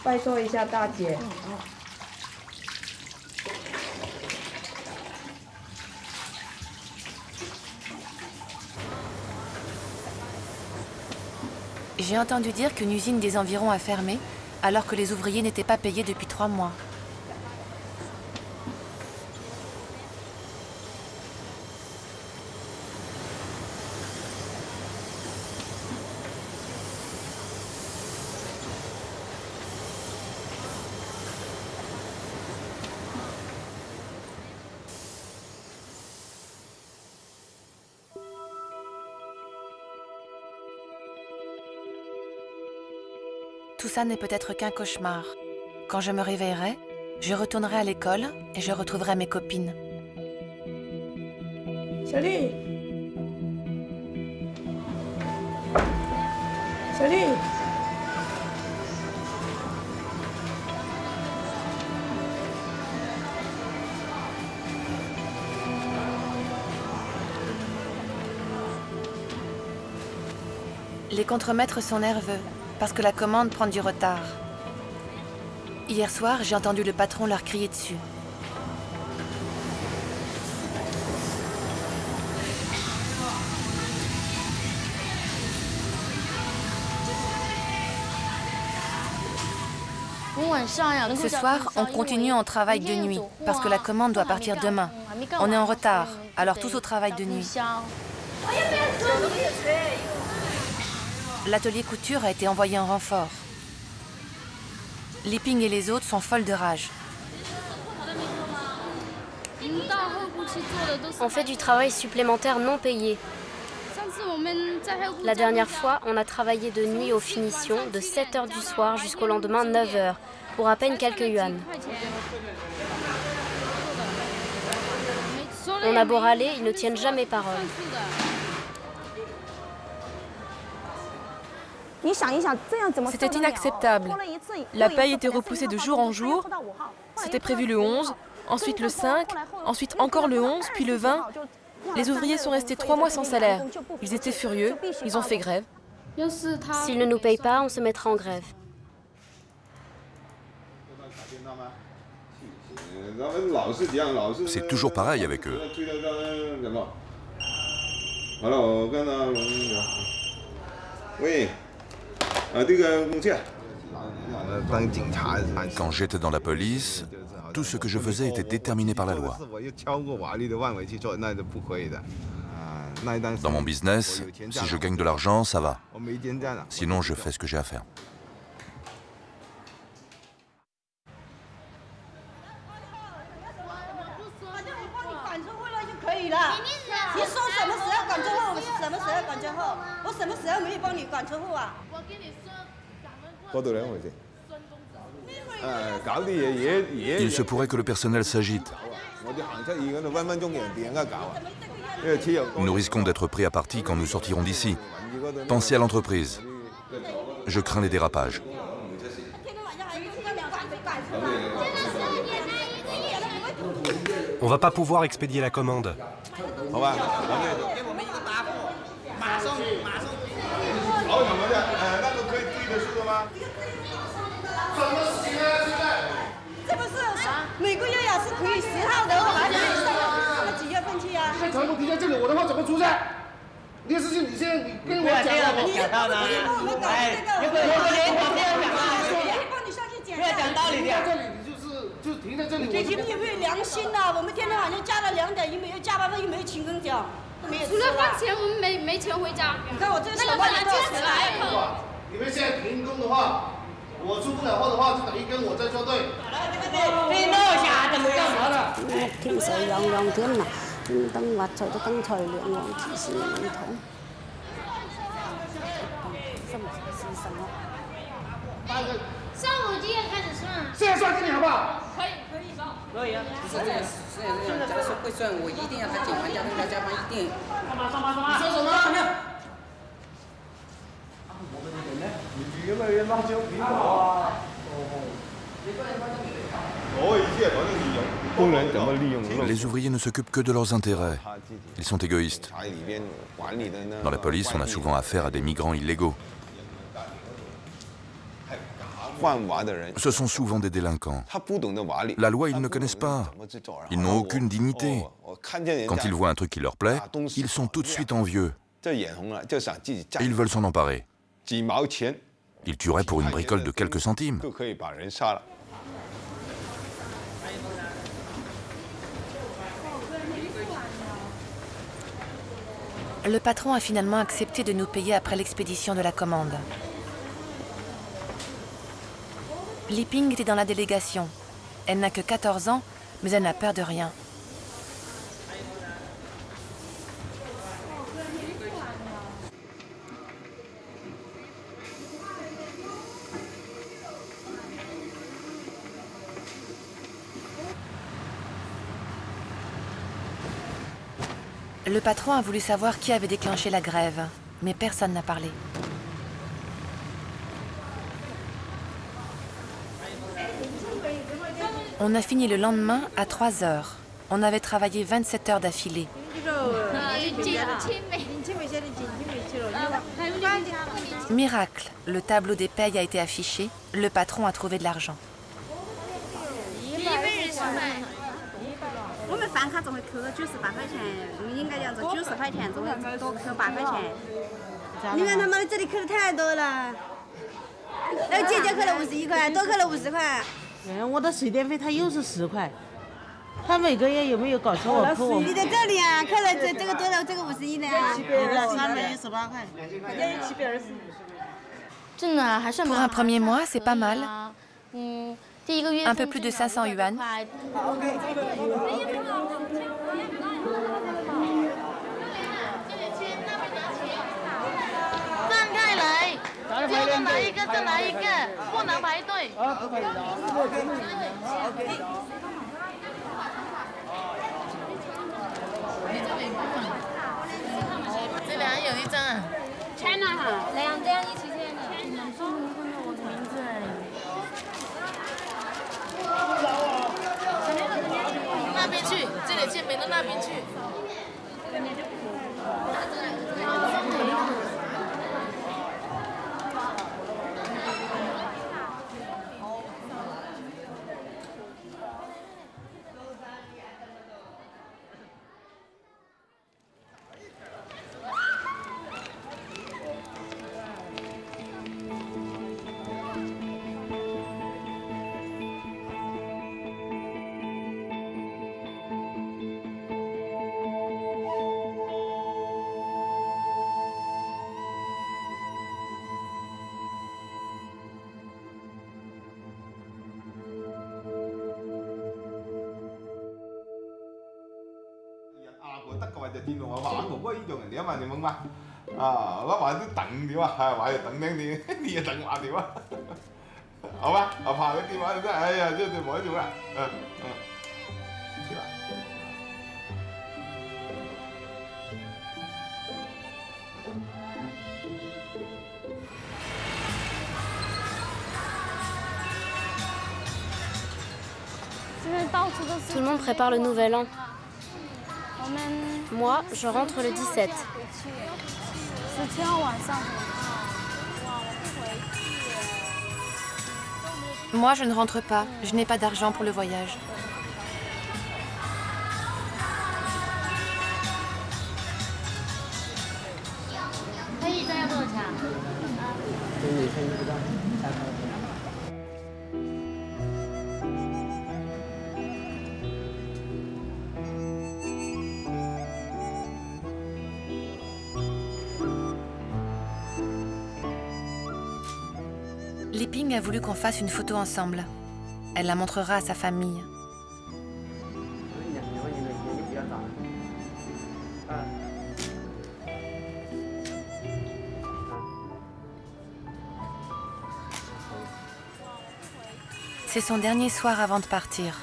拜托一下大姐。J'ai entendu dire qu'une usine des environs a fermé, alors que les ouvriers n'étaient pas payés depuis 3 mois. Tout ça n'est peut-être qu'un cauchemar. Quand je me réveillerai, je retournerai à l'école et je retrouverai mes copines. Salut. Salut. Les contremaîtres sont nerveux parce que la commande prend du retard. Hier soir, j'ai entendu le patron leur crier dessus. Ce soir, on continue en travail de nuit parce que la commande doit partir demain. On est en retard, alors tous au travail de nuit. L'atelier couture a été envoyé en renfort. Liping et les autres sont folles de rage. On fait du travail supplémentaire non payé. La dernière fois, on a travaillé de nuit aux finitions de 7 h du soir jusqu'au lendemain 9 h, pour à peine quelques yuan. On a beau râler, ils ne tiennent jamais parole. C'était inacceptable. La paye était repoussée de jour en jour. C'était prévu le 11, ensuite le 5, ensuite encore le 11, puis le 20. Les ouvriers sont restés 3 mois sans salaire. Ils étaient furieux, ils ont fait grève. S'ils ne nous payent pas, on se mettra en grève. C'est toujours pareil avec eux. Oui. Quand j'étais dans la police, tout ce que je faisais était déterminé par la loi. Dans mon business, si je gagne de l'argent, ça va. Sinon, je fais ce que j'ai à faire. Il se pourrait que le personnel s'agite. Nous risquons d'être pris à partie quand nous sortirons d'ici. Pensez à l'entreprise. Je crains les dérapages. On va pas pouvoir expédier la commande. Les ouvriers ne s'occupent que de leurs intérêts. Ils sont égoïstes. Dans la police, on a souvent affaire à des migrants illégaux. Ce sont souvent des délinquants. La loi, ils ne connaissent pas. Ils n'ont aucune dignité. Quand ils voient un truc qui leur plaît, ils sont tout de suite envieux. Et ils veulent s'en emparer. Ils tueraient pour une bricole de quelques centimes. Le patron a finalement accepté de nous payer après l'expédition de la commande. Li Ping était dans la délégation. Elle n'a que 14 ans, mais elle n'a peur de rien. Le patron a voulu savoir qui avait déclenché la grève, mais personne n'a parlé. On a fini le lendemain à 3 heures. On avait travaillé 27 heures d'affilée. Miracle, le tableau des payes a été affiché. Le patron a trouvé de l'argent. Pour un premier mois, c'est pas mal. Un peu plus de 500 yuan. Tout le monde prépare le nouvel an. Moi, je rentre le 17. Moi, je ne rentre pas. Je n'ai pas d'argent pour le voyage. Li Ping a voulu qu'on fasse une photo ensemble. Elle la montrera à sa famille. C'est son dernier soir avant de partir.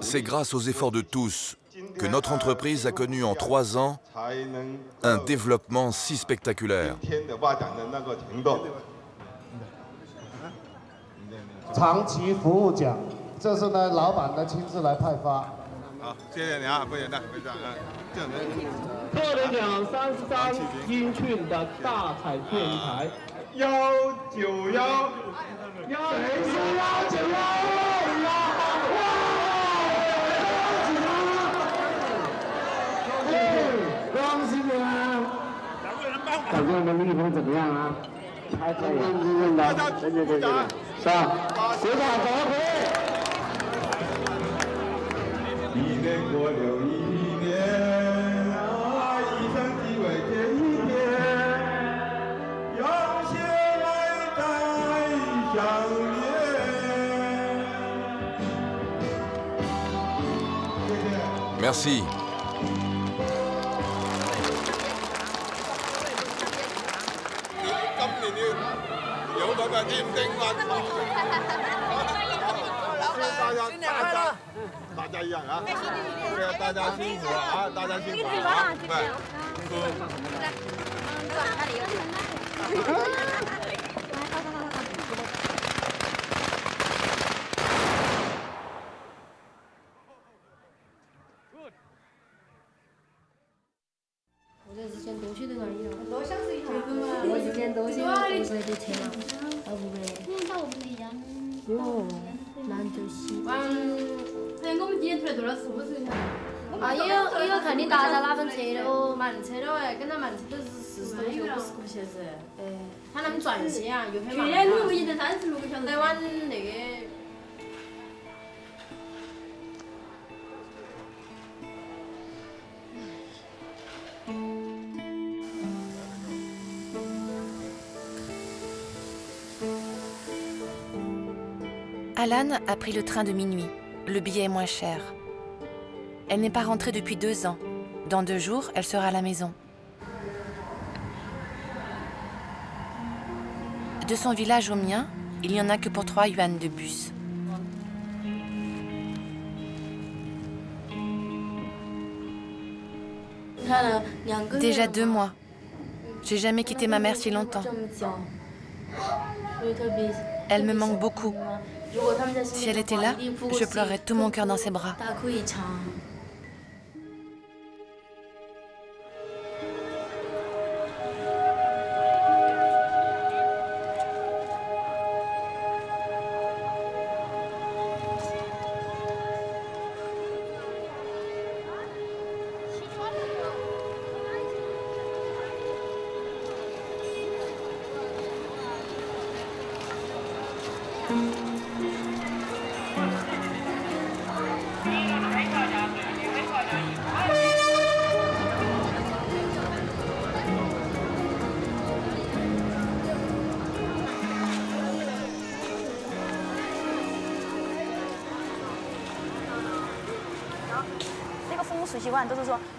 C'est grâce aux efforts de tous que notre entreprise a connu en 3 ans un développement si spectaculaire. Merci. 이거肯定大家那份车了，慢车了哎，跟他慢车都是40多个50个小时，看他们转线啊，又很慢。去年路一天36个小时。台湾那个。 Alan a pris le train de minuit. Le billet est moins cher. Elle n'est pas rentrée depuis 2 ans. Dans 2 jours, elle sera à la maison. De son village au mien, il n'y en a que pour 3 yuan de bus. Déjà 2 mois. J'ai jamais quitté ma mère si longtemps. Elle me manque beaucoup. Si elle était là, je pleurerais tout mon cœur dans ses bras.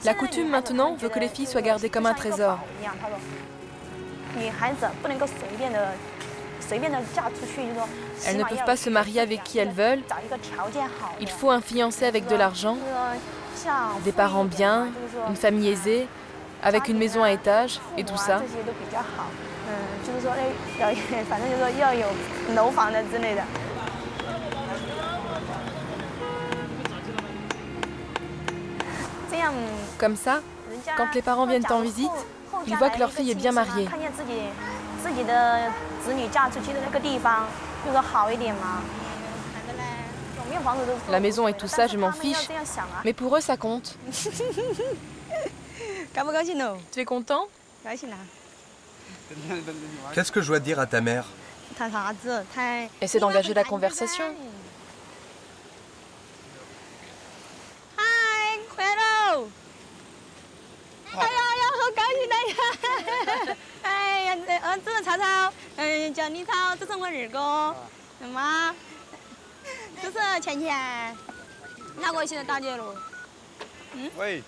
La coutume maintenant veut que les filles soient gardées comme un trésor. Elles ne peuvent pas se marier avec qui elles veulent. Il faut un fiancé avec de l'argent, des parents bien, une famille aisée, avec une maison à étage et tout ça. Comme ça, quand les parents viennent en visite, ils voient que leur fille est bien mariée. La maison et tout ça, je m'en fiche, mais pour eux, ça compte. Tu es content? Qu'est-ce que je dois dire à ta mère? Essaie d'engager la conversation. Oui.